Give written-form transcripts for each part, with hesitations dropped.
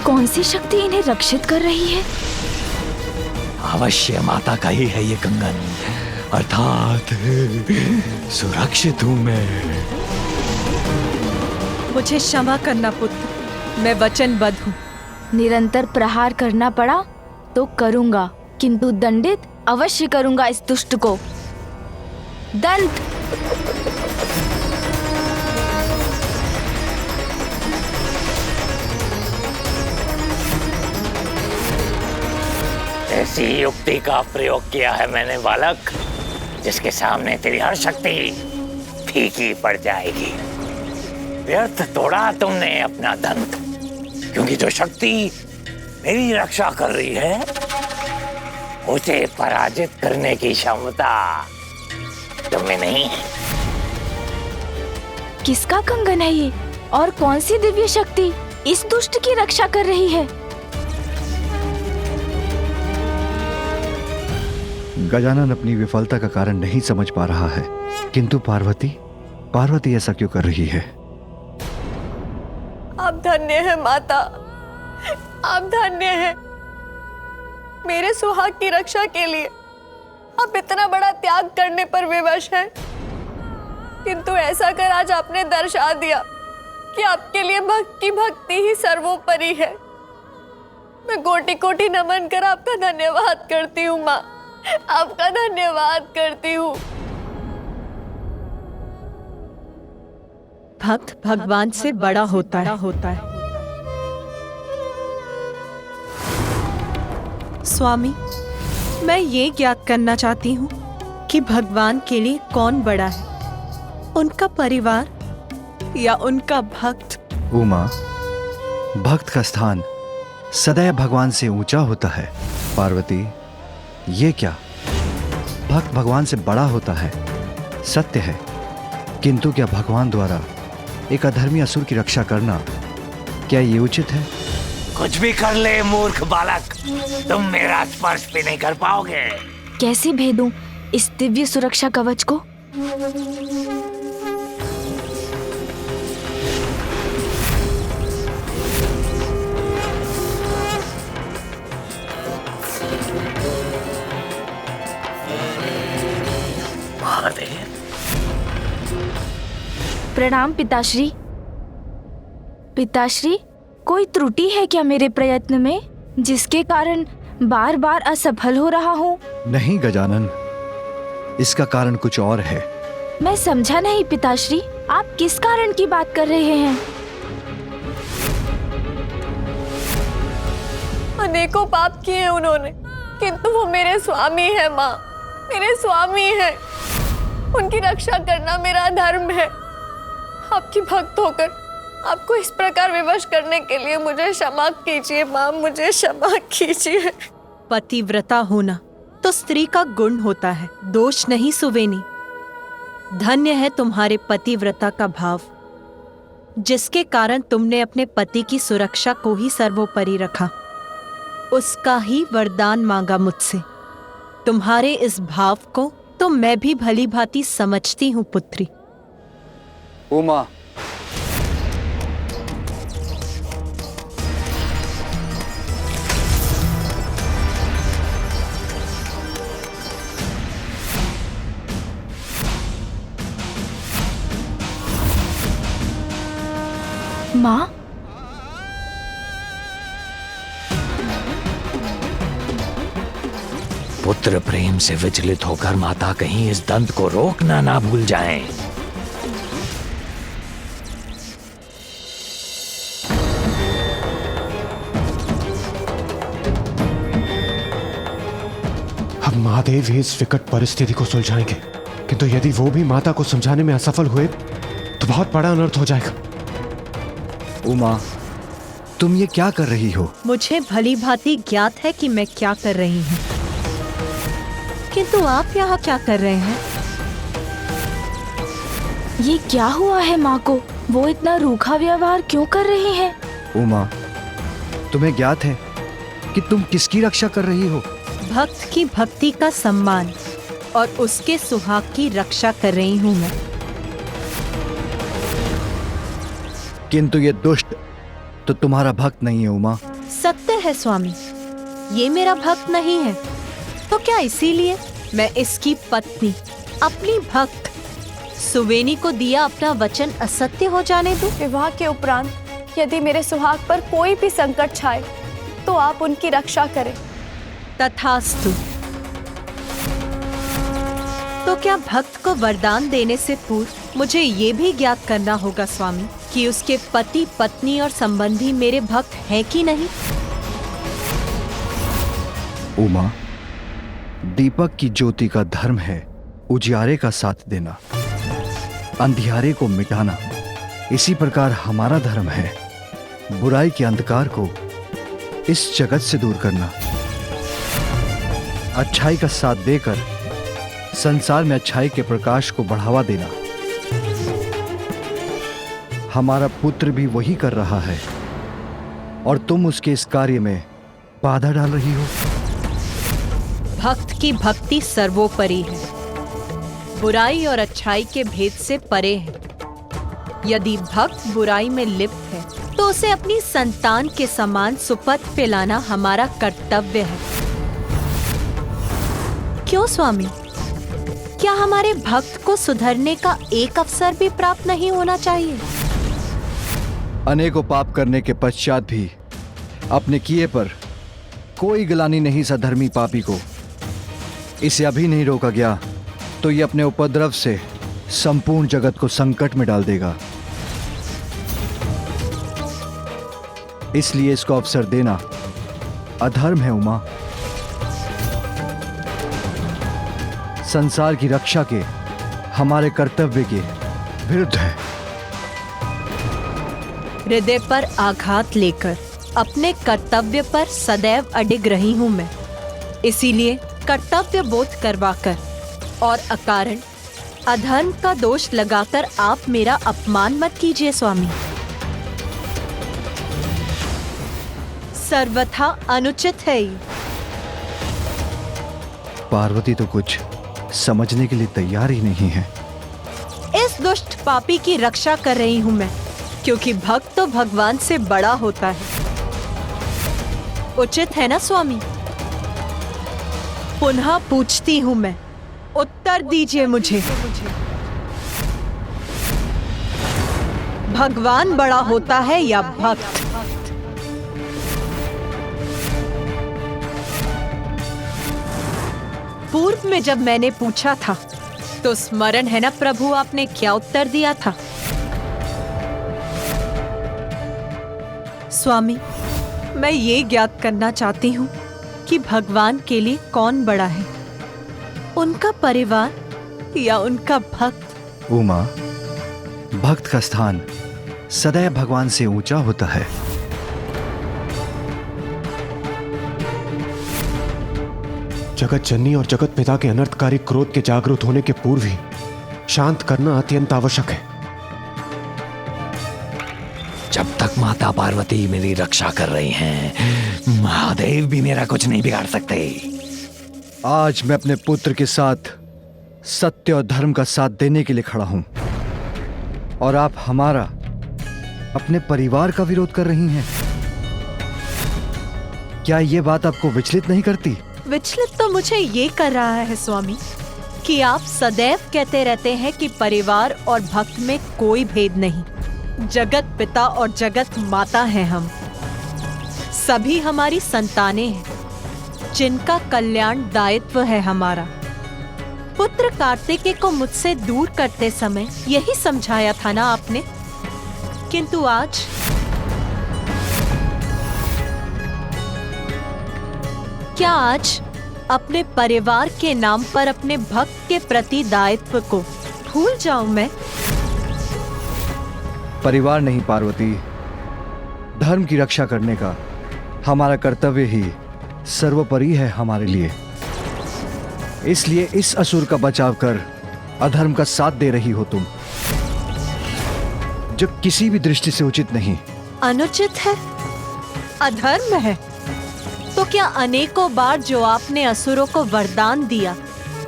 कौन सी शक्ति इन्हें रक्षित कर रही है? अवश्य माता का ही है ये कंगन, अर्थात सुरक्षित हूँ मैं। मुझे क्षमा करना पुत्र, मैं वचनबद्ध हूँ। निरंतर प्रहार करना पड़ा तो करूंगा, किंतु दंडित अवश्य करूंगा इस दुष्ट को। दंत। ऐसी युक्ति का प्रयोग किया है मैंने बालक, जिसके सामने तेरी हर शक्ति फीकी पड़ जाएगी। व्यर्थ तोड़ा तुमने अपना दंत, क्योंकि जो शक्ति मेरी रक्षा कर रही है उसे पराजित करने की क्षमता तुम्हें नहीं है। किसका कंगन है ये और कौन सी दिव्य शक्ति इस दुष्ट की रक्षा कर रही है? गजानन अपनी विफलता का कारण नहीं समझ पा रहा है, किंतु पार्वती ऐसा क्यों कर रही है? आप धन्य है माता, आप धन्य है। मेरे सुहाग की रक्षा के लिए आप इतना बड़ा त्याग करने पर विवश हैं, किंतु ऐसा कर आज आपने दर्शा दिया कि आपके लिए भक्ति ही सर्वोपरि है। मैं कोटि कोटि नमन कर आपका धन्यवाद करती हूँ माँ, आपका धन्यवाद करती हूँ। भक्त भगवान से बड़ा होता है। स्वामी, मैं ये ज्ञात करना चाहती हूँ कि भगवान के लिए कौन बड़ा है, उनका परिवार या उनका भक्त? उमा, भक्त का स्थान सदैव भगवान से ऊंचा होता है। पार्वती, ये क्या, भक्त भगवान से बड़ा होता है, सत्य है, किंतु क्या भगवान द्वारा एक अधर्मी असुर की रक्षा करना, क्या ये उचित है? कुछ भी कर ले मूर्ख बालक, तुम मेरा स्पर्श भी नहीं कर पाओगे। कैसे भेदूं इस दिव्य सुरक्षा कवच को? प्रणाम पिताश्री। पिताश्री, कोई त्रुटि है क्या मेरे प्रयत्न में, जिसके कारण बार बार असफल हो रहा हूँ? नहीं गजानन, इसका कारण कुछ और है। मैं समझा नहीं पिताश्री, आप किस कारण की बात कर रहे हैं? अनेकों पाप किए उन्होंने, किंतु वो मेरे स्वामी है माँ, मेरे स्वामी है। उनकी रक्षा करना मेरा धर्म है। आपकी भक्त होकर आपको इस प्रकार विवश करने के लिए मुझे क्षमा कीजिए माँ, मुझे क्षमा कीजिए। पतिव्रता होना तो स्त्री का गुण होता है, दोष नहीं सुवेनी। धन्य है तुम्हारे पतिव्रता का भाव, जिसके कारण तुमने अपने पति की सुरक्षा को ही सर्वोपरि रखा। उसका ही वरदान मांगा मुझसे। तुम्हारे इस भाव को तो मैं भी भली भांति समझती हूँ पुत्री। उमा, माँ, पुत्र प्रेम से विचलित होकर माता कहीं इस दंत को रोकना ना भूल जाएं। अब महादेव ही इस विकट परिस्थिति को सुलझाएंगे, किंतु यदि वो भी माता को समझाने में असफल हुए तो बहुत बड़ा अनर्थ हो जाएगा। उमा, तुम ये क्या कर रही हो? मुझे भली भांति ज्ञात है कि मैं क्या कर रही हूँ, किंतु आप यहाँ क्या कर रहे हैं? ये क्या हुआ है माँ को? वो इतना रूखा व्यवहार क्यों कर रही हैं? उमा, तुम्हें ज्ञात है कि तुम किसकी रक्षा कर रही हो? भक्त की भक्ति का सम्मान और उसके सुहाग की रक्षा कर रही हूँ मैं। किंतु ये दुष्ट तो तुम्हारा भक्त नहीं है उमा। सत्य है स्वामी, ये मेरा भक्त नहीं है। तो क्या इसीलिए मैं इसकी पत्नी, अपनी भक्त सुवेनी को दिया अपना वचन असत्य हो जाने दूं? विवाह के उपरांत यदि मेरे सुहाग पर कोई भी संकट छाए तो आप उनकी रक्षा करें। तथास्तु। तो क्या भक्त को वरदान देने से पूर्व मुझे ये भी ज्ञात करना होगा स्वामी कि उसके पति, पत्नी और संबंधी मेरे भक्त हैं कि नहीं? उमा, दीपक की ज्योति का धर्म है उजियारे का साथ देना, अंधियारे को मिटाना। इसी प्रकार हमारा धर्म है बुराई के अंधकार को इस जगत से दूर करना, अच्छाई का साथ देकर संसार में अच्छाई के प्रकाश को बढ़ावा देना। हमारा पुत्र भी वही कर रहा है और तुम उसके इस कार्य में बाधा डाल रही हो। भक्त की भक्ति सर्वोपरि है, बुराई और अच्छाई के भेद से परे है। यदि भक्त बुराई में लिप्त है तो उसे अपनी संतान के समान सुपथ पे लाना हमारा कर्तव्य है। क्यों स्वामी, क्या हमारे भक्त को सुधरने का एक अवसर भी प्राप्त नहीं होना चाहिए? अनेकों पाप करने के पश्चात भी अपने किए पर कोई गिलानी नहीं सधर्मी पापी को। इसे अभी नहीं रोका गया तो ये अपने उपद्रव से संपूर्ण जगत को संकट में डाल देगा। इसलिए इसको अवसर देना अधर्म है उमा, संसार की रक्षा के हमारे कर्तव्य के विरुद्ध है। हृदय पर आघात लेकर अपने कर्तव्य पर सदैव अडिग रही हूं मैं। इसीलिए कर्तव्य बोध करवाकर और अकारण अधर्म का दोष लगाकर आप मेरा अपमान मत कीजिए स्वामी। सर्वथा अनुचित है ये। पार्वती तो कुछ समझने के लिए तैयार ही नहीं है। इस दुष्ट पापी की रक्षा कर रही हूं मैं, क्योंकि भक्त तो भगवान से बड़ा होता है। उचित है ना स्वामी? पुनः पूछती हूं मैं, उत्तर दीजिए मुझे। भगवान बड़ा होता है या भक्त? पूर्व में जब मैंने पूछा था तो स्मरण है ना प्रभु, आपने क्या उत्तर दिया था? स्वामी, मैं ये ज्ञात करना चाहती हूँ कि भगवान के लिए कौन बड़ा है, उनका परिवार या उनका भक्त? उमा, भक्त का स्थान सदैव भगवान से ऊंचा होता है। जगत जननी और जगत पिता के अनर्थकारी क्रोध के जागृत होने के पूर्व ही शांत करना अत्यंत आवश्यक है। जब तक माता पार्वती मेरी रक्षा कर रही हैं, महादेव भी मेरा कुछ नहीं बिगाड़ सकते। आज मैं अपने पुत्र के साथ सत्य और धर्म का साथ देने के लिए खड़ा हूं और आप हमारा, अपने परिवार का विरोध कर रही हैं। क्या ये बात आपको विचलित नहीं करती? विचलित तो मुझे ये कर रहा है स्वामी कि आप सदैव कहते रहते हैं कि परिवार और भक्त में कोई भेद नहीं। जगत पिता और जगत माता हैं हम। सभी हमारी संतानें हैं, जिनका कल्याण दायित्व है हमारा। पुत्र कार्तिकेय को मुझसे दूर करते समय यही समझाया था ना आपने, किंतु आज क्या आज अपने परिवार के नाम पर अपने भक्त के प्रति दायित्व को भूल जाऊं मैं? परिवार नहीं पार्वती, धर्म की रक्षा करने का हमारा कर्तव्य ही सर्वोपरि है हमारे लिए। इसलिए इस असुर का बचाव कर अधर्म का साथ दे रही हो तुम, जो किसी भी दृष्टि से उचित नहीं। अनुचित है, अधर्म है, तो क्या अनेकों बार जो आपने असुरों को वरदान दिया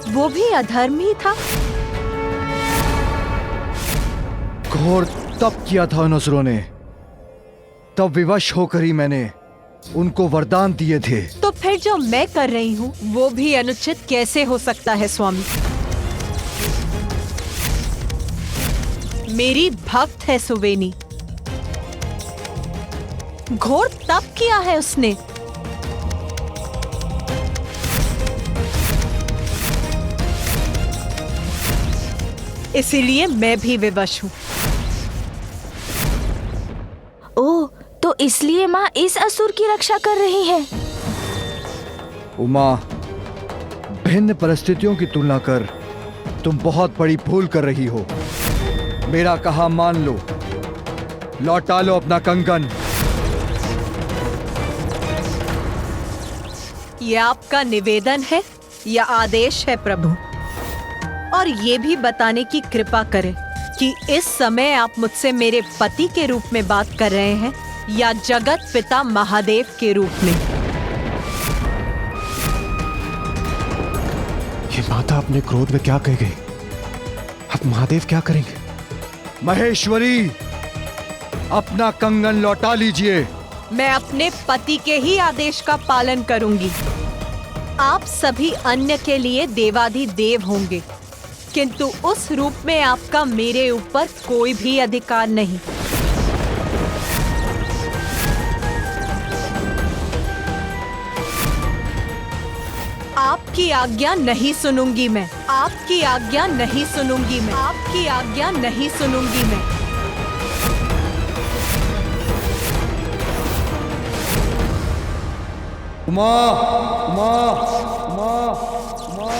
वो भी अधर्म ही था? घोर तप किया था उन असुरों ने, तब विवश होकर ही मैंने उनको वरदान दिए थे। तो फिर जो मैं कर रही हूँ वो भी अनुचित कैसे हो सकता है स्वामी? मेरी भक्त है सुवेनी, घोर तप किया है उसने। इसीलिए मैं भी विवश हूँ। ओह, तो इसलिए माँ इस असुर की रक्षा कर रही है। उमा, भिन्न परिस्थितियों की तुलना कर तुम बहुत बड़ी भूल कर रही हो। मेरा कहा मान लो, लौटा लो अपना कंगन। ये आपका निवेदन है या आदेश है प्रभु? और ये भी बताने की कृपा करें कि इस समय आप मुझसे मेरे पति के रूप में बात कर रहे हैं या जगत पिता महादेव के रूप में? ये माता अपने क्रोध में क्या कह गई? अब महादेव क्या करेंगे? महेश्वरी, अपना कंगन लौटा लीजिए। मैं अपने पति के ही आदेश का पालन करूंगी। आप सभी अन्य के लिए देवाधिदेव होंगे, किंतु उस रूप में आपका मेरे ऊपर कोई भी अधिकार नहीं। आपकी आज्ञा नहीं सुनूंगी मैं। आपकी आज्ञा नहीं सुनूंगी मैं। आपकी आज्ञा नहीं सुनूंगी मैं। उमा, उमा, उमा, उमा।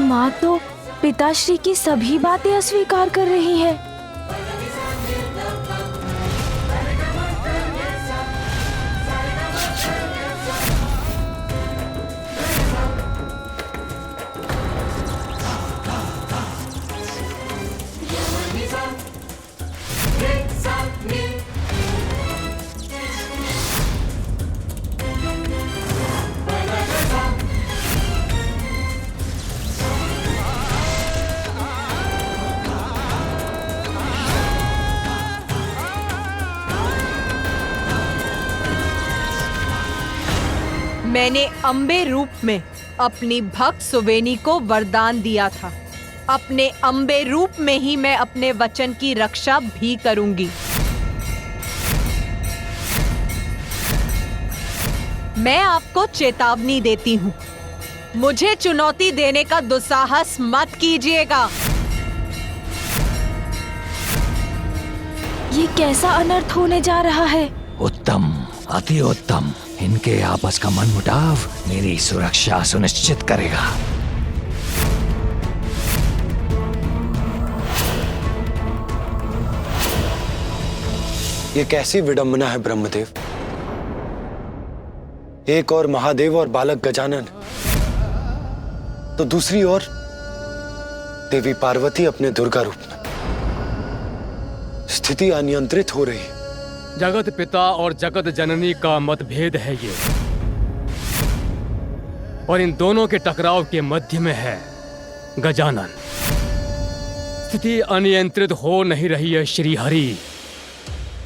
माँ तो पिताश्री की सभी बातें अस्वीकार कर रही है। मैंने अम्बे रूप में अपनी भक्त सुवेनी को वरदान दिया था। अपने अम्बे रूप में ही मैं अपने वचन की रक्षा भी करूंगी। मैं आपको चेतावनी देती हूँ, मुझे चुनौती देने का दुस्साहस मत कीजिएगा। ये कैसा अनर्थ होने जा रहा है? उत्तम, अति उत्तम। इनके आपस का मनमुटाव मेरी सुरक्षा सुनिश्चित करेगा। ये कैसी विडंबना है ब्रह्मदेव। एक और महादेव और बालक गजानन, तो दूसरी ओर देवी पार्वती अपने दुर्गा रूप में। स्थिति अनियंत्रित हो रही। जगत पिता और जगत जननी का मतभेद है ये, और इन दोनों के टकराव के मध्य में है गजानन। स्थिति अनियंत्रित हो नहीं रही है श्री हरि,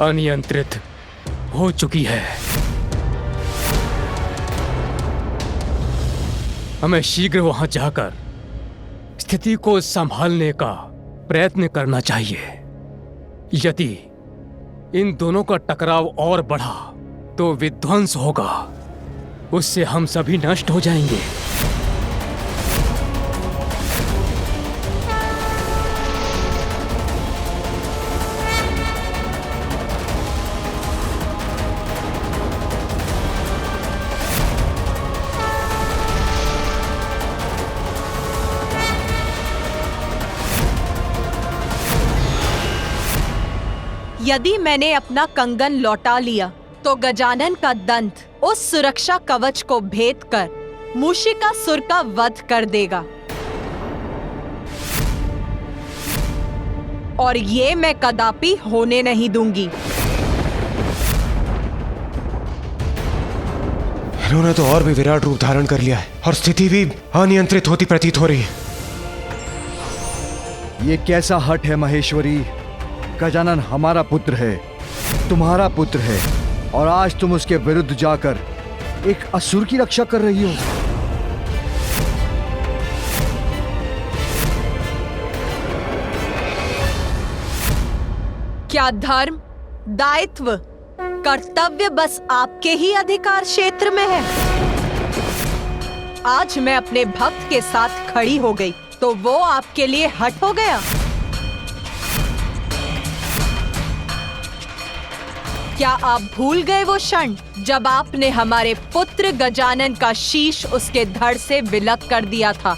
अनियंत्रित हो चुकी है। हमें शीघ्र वहां जाकर स्थिति को संभालने का प्रयत्न करना चाहिए। यदि इन दोनों का टकराव और बढ़ा तो विध्वंस होगा, उससे हम सभी नष्ट हो जाएंगे। यदि मैंने अपना कंगन लौटा लिया तो गजानन का दंत उस सुरक्षा कवच को भेद कर मूषिकासुर का वध कर देगा और ये मैं कदापि होने नहीं दूंगी। इन्होंने तो और भी विराट रूप धारण कर लिया है और स्थिति भी अनियंत्रित होती प्रतीत हो रही है। ये कैसा हठ है महेश्वरी? गजानन हमारा पुत्र है, तुम्हारा पुत्र है, और आज तुम उसके विरुद्ध जाकर एक असुर की रक्षा कर रही हो। क्या धर्म, दायित्व, कर्तव्य बस आपके ही अधिकार क्षेत्र में है? आज मैं अपने भक्त के साथ खड़ी हो गई तो वो आपके लिए हट हो गया? क्या आप भूल गए वो क्षण जब आपने हमारे पुत्र गजानन का शीश उसके धड़ से विलग कर दिया था?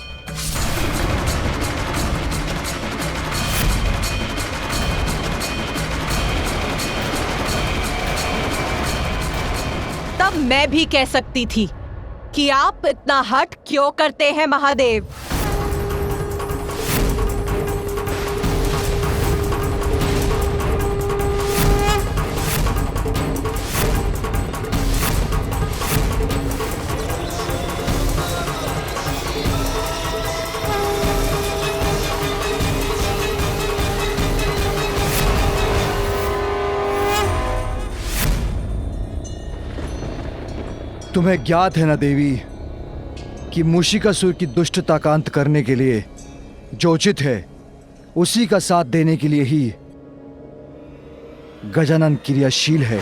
तब मैं भी कह सकती थी कि आप इतना हठ क्यों करते हैं महादेव। तुम्हें ज्ञात है ना देवी कि मूषिकासुर की दुष्टता का अंत करने के लिए जो उचित है उसी का साथ देने के लिए ही गजानन क्रियाशील है।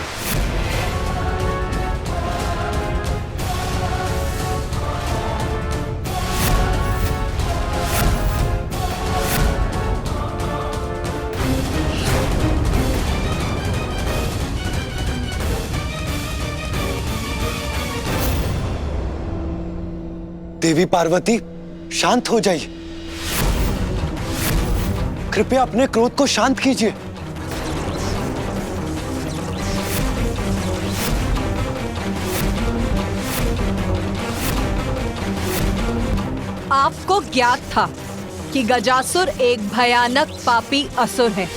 देवी पार्वती, शांत हो जाइए। कृपया अपने क्रोध को शांत कीजिए। आपको ज्ञात था कि गजासुर एक भयानक पापी असुर है।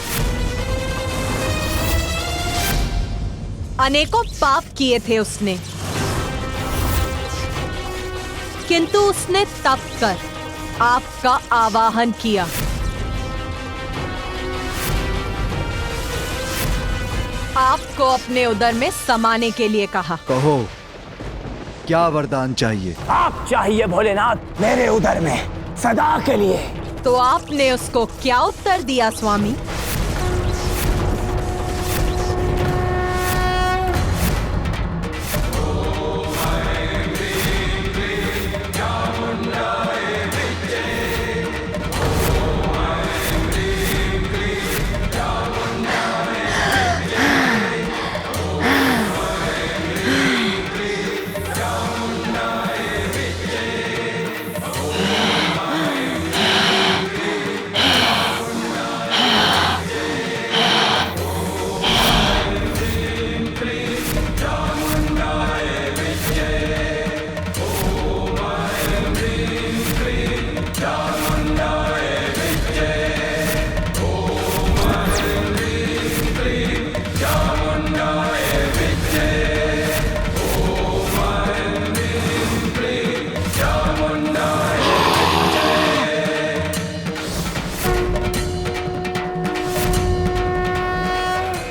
अनेकों पाप किए थे उसने, किंतु उसने तप कर आपका आवाहन किया। आपको अपने उदर में समाने के लिए कहा। कहो, क्या वरदान चाहिए? आप चाहिए भोलेनाथ मेरे उदर में सदा के लिए। तो आपने उसको क्या उत्तर दिया स्वामी?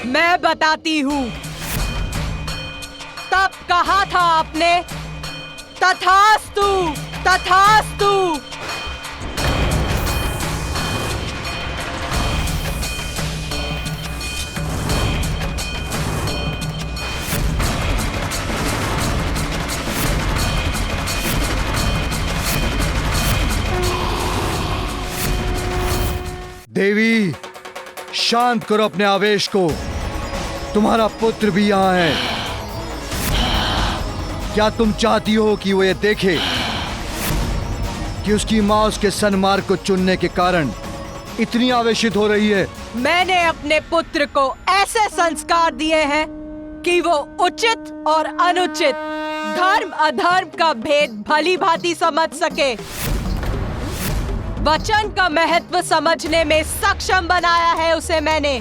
मैं बताती हूँ। तब कहा था आपने, तथास्तु तथास्तु। देवी, शांत करो अपने आवेश को। तुम्हारा पुत्र भी यहाँ है। क्या तुम चाहती हो कि वो ये देखे कि उसकी माँ उसके सन्मार्ग को चुनने के कारण इतनी आवेशित हो रही है? मैंने अपने पुत्र को ऐसे संस्कार दिए हैं कि वो उचित और अनुचित, धर्म अधर्म का भेद भली भांति समझ सके। वचन का महत्व समझने में सक्षम बनाया है उसे मैंने।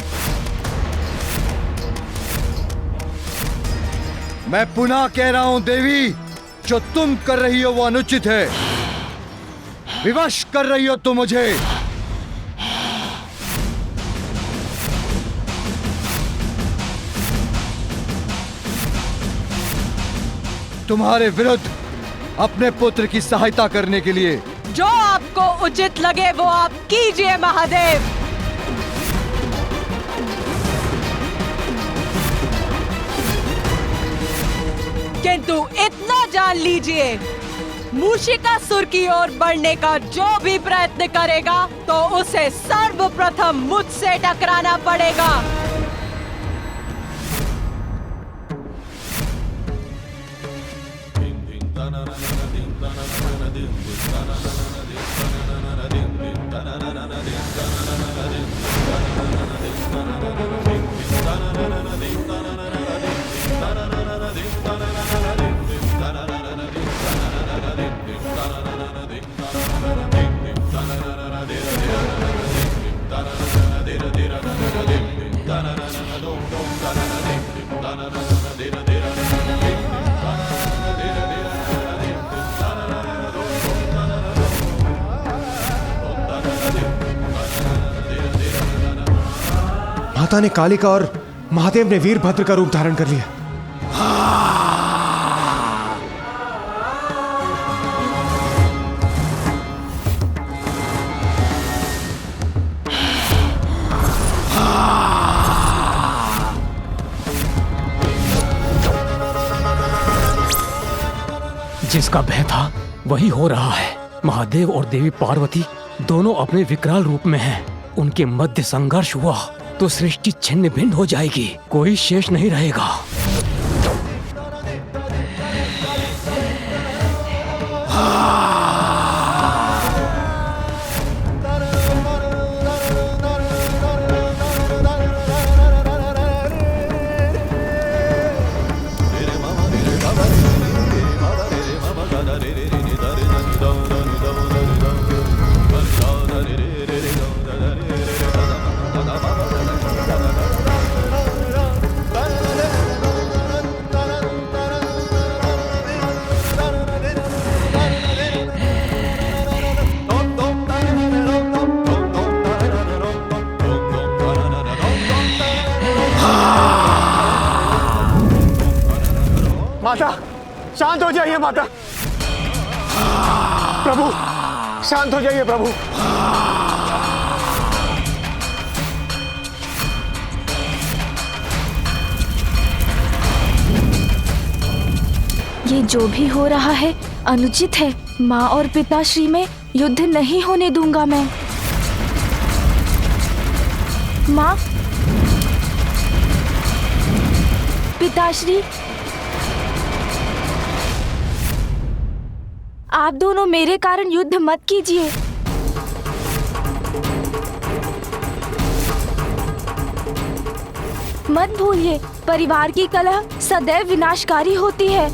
मैं पुनः कह रहा हूं देवी, जो तुम कर रही हो वो अनुचित है। विवश कर रही हो तुम मुझे। तुम्हारे विरुद्ध अपने पुत्र की सहायता करने के लिए। जो आपको उचित लगे वो आप कीजिए महादेव। किंतु इतना जान लीजिए, मूषिकासुर की ओर बढ़ने का जो भी प्रयत्न करेगा तो उसे सर्वप्रथम मुझसे टकराना पड़ेगा। माता ने कालिका और महादेव ने वीरभद्र का रूप धारण कर लिया। जिसका भय था वही हो रहा है। महादेव और देवी पार्वती दोनों अपने विकराल रूप में हैं। उनके मध्य संघर्ष हुआ तो सृष्टि छिन्न भिन्न हो जाएगी, कोई शेष नहीं रहेगा। माता, शांत हो जाइए माता। प्रभु, शांत हो जाइए प्रभु। ये जो भी हो रहा है अनुचित है। माँ और पिताश्री में युद्ध नहीं होने दूंगा मैं। माँ, पिताश्री, आप दोनों मेरे कारण युद्ध मत कीजिए। मत भूलिए, परिवार की कलह सदैव विनाशकारी होती है।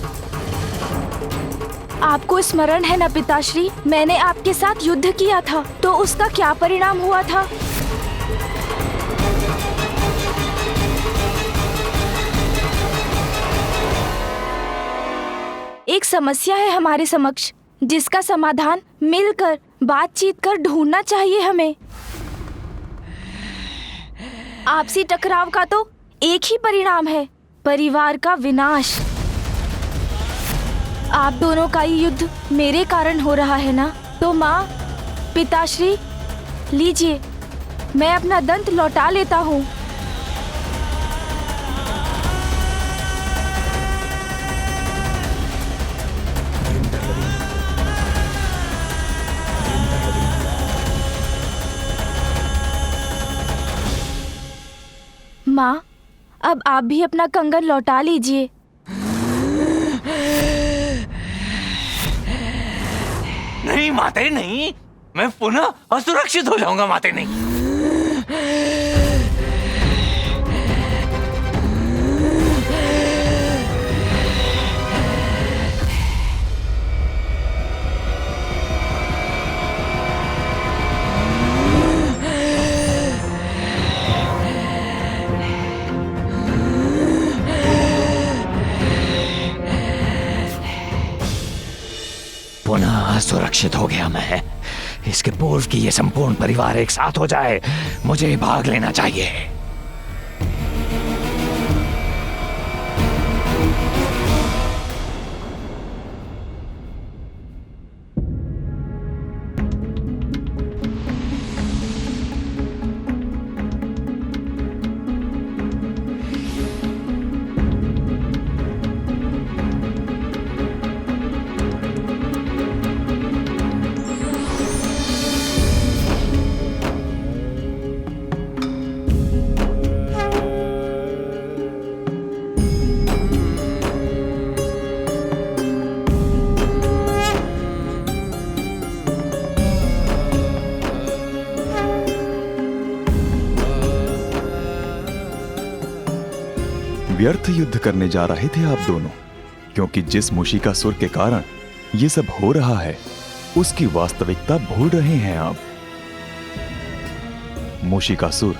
आपको स्मरण है ना पिताश्री, मैंने आपके साथ युद्ध किया था तो उसका क्या परिणाम हुआ था? एक समस्या है हमारे समक्ष, जिसका समाधान मिलकर बातचीत कर ढूंढना चाहिए हमें। आपसी टकराव का तो एक ही परिणाम है, परिवार का विनाश। आप दोनों का ये युद्ध मेरे कारण हो रहा है ना, तो माँ, पिताश्री, लीजिए, मैं अपना दंत लौटा लेता हूँ। माँ, अब आप भी अपना कंगन लौटा लीजिए। नहीं माते नहीं, मैं पुनः असुरक्षित हो जाऊंगा माते नहीं। पुनः सुरक्षित हो गया मैं। इसके पूर्व कि ये संपूर्ण परिवार एक साथ हो जाए, मुझे भाग लेना चाहिए। व्यर्थ युद्ध करने जा रहे थे आप दोनों, क्योंकि जिस मूषिकासुर के कारण ये सब हो रहा है उसकी वास्तविकता भूल रहे हैं आप। मूषिकासुर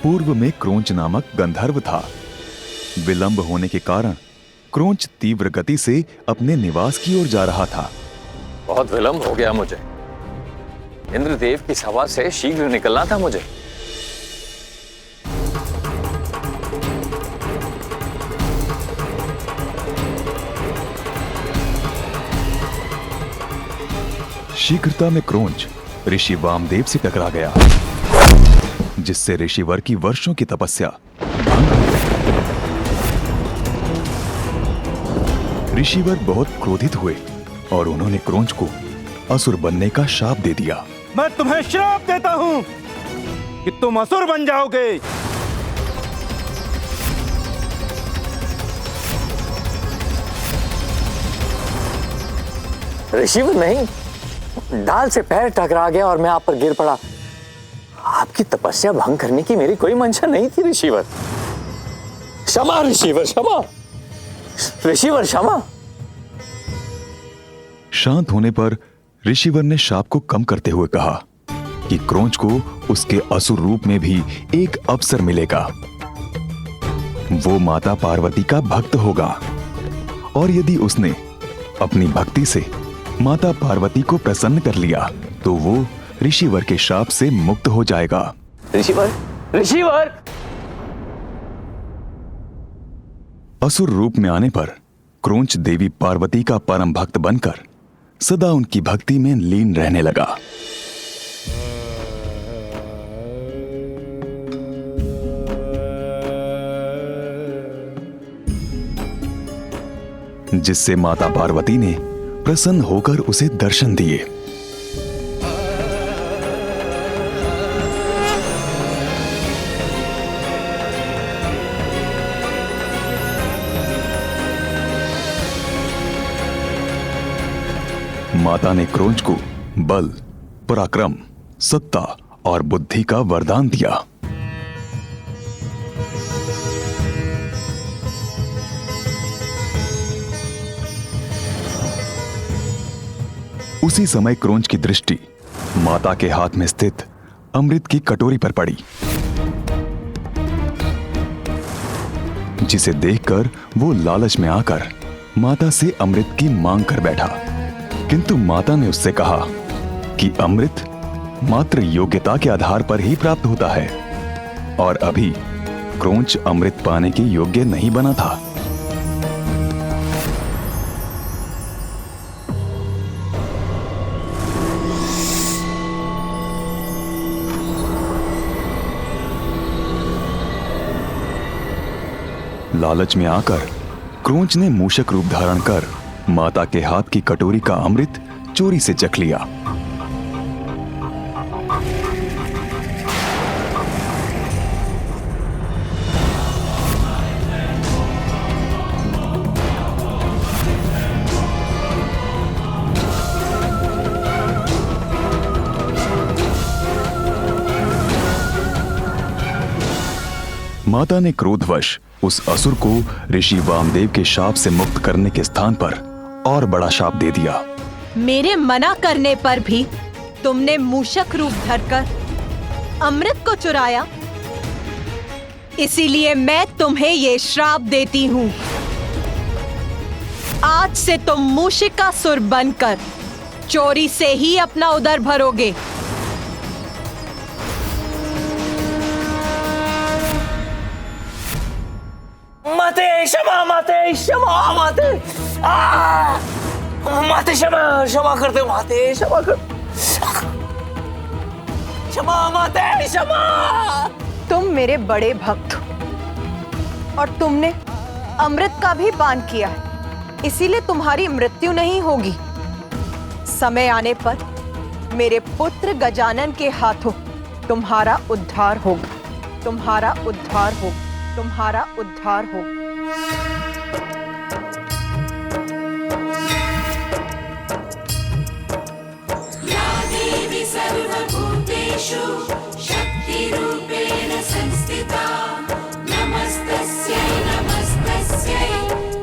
पूर्व में क्रोंच नामक गंधर्व था। विलंब होने के कारण क्रोंच तीव्र गति से अपने निवास की ओर जा रहा था। बहुत विलंब हो गया मुझे। इंद्रदेव की सभा से शीघ्र निकलना था मुझे। शीघ्रता में क्रोंच ऋषि वामदेव से टकरा गया, जिससे ऋषिवर की वर्षों की तपस्या भंग हो गई। ऋषिवर बहुत क्रोधित हुए और उन्होंने क्रोंच को असुर बनने का शाप दे दिया। मैं तुम्हें श्राप देता हूं कि तुम असुर बन जाओगे। ऋषिवर नहीं, डाल से पैर टकरा गया और मैं आप पर गिर पड़ा। आपकी तपस्या भंग करने की मेरी कोई मंशा नहीं थी ऋषिवर। क्षमा ऋषिवर, क्षमा ऋषिवर, क्षमा। शांत होने पर ऋषिवर ने शाप को कम करते हुए कहा कि क्रोंच को उसके असुर रूप में भी एक अवसर मिलेगा। वो माता पार्वती का भक्त होगा और यदि उसने अपनी भक्ति से माता पार्वती को प्रसन्न कर लिया तो वो ऋषिवर के शाप से मुक्त हो जाएगा। ऋषिवर, ऋषिवर। असुर रूप में आने पर क्रोंच देवी पार्वती का परम भक्त बनकर सदा उनकी भक्ति में लीन रहने लगा। जिससे माता पार्वती ने प्रसन्न होकर उसे दर्शन दिए। माता ने क्रोंच को बल, पराक्रम, सत्ता और बुद्धि का वरदान दिया। उसी समय क्रोंच की दृष्टि माता के हाथ में स्थित अमृत की कटोरी पर पड़ी, जिसे देखकर वो लालच में आकर माता से अमृत की मांग कर बैठा। किंतु माता ने उससे कहा कि अमृत मात्र योग्यता के आधार पर ही प्राप्त होता है और अभी क्रोंच अमृत पाने के योग्य नहीं बना था। लालच में आकर क्रोंच ने मूषक रूप धारण कर माता के हाथ की कटोरी का अमृत चोरी से चख लिया। माता ने क्रोधवश उस असुर को ऋषि वामदेव के शाप से मुक्त करने के स्थान पर और बड़ा शाप दे दिया। मेरे मना करने पर भी तुमने मूषक रूप धरकर अमृत को चुराया, इसीलिए मैं तुम्हें ये श्राप देती हूँ। आज से तुम मूषिकासुर बनकर चोरी से ही अपना उदर भरोगे। माते क्षमा, माते क्षमा, माते माते क्षमा, क्षमा कर दो माते, क्षमा कर, क्षमा माते, क्षमा। तुम मेरे बड़े भक्त हो और तुमने अमृत का भी पान किया है, इसीलिए तुम्हारी मृत्यु नहीं होगी। समय आने पर मेरे पुत्र गजानन के हाथों तुम्हारा उद्धार होगा, तुम्हारा उद्धार होगा, तुम्हारा उद्धार होगा।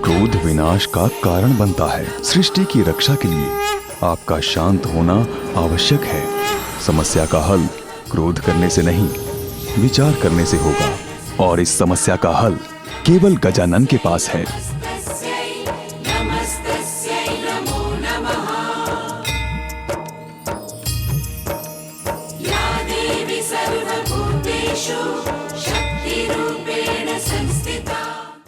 क्रोध विनाश का कारण बनता है। सृष्टि की रक्षा के लिए आपका शांत होना आवश्यक है। समस्या का हल क्रोध करने से नहीं, विचार करने से होगा और इस समस्या का हल केवल गजानन के पास है।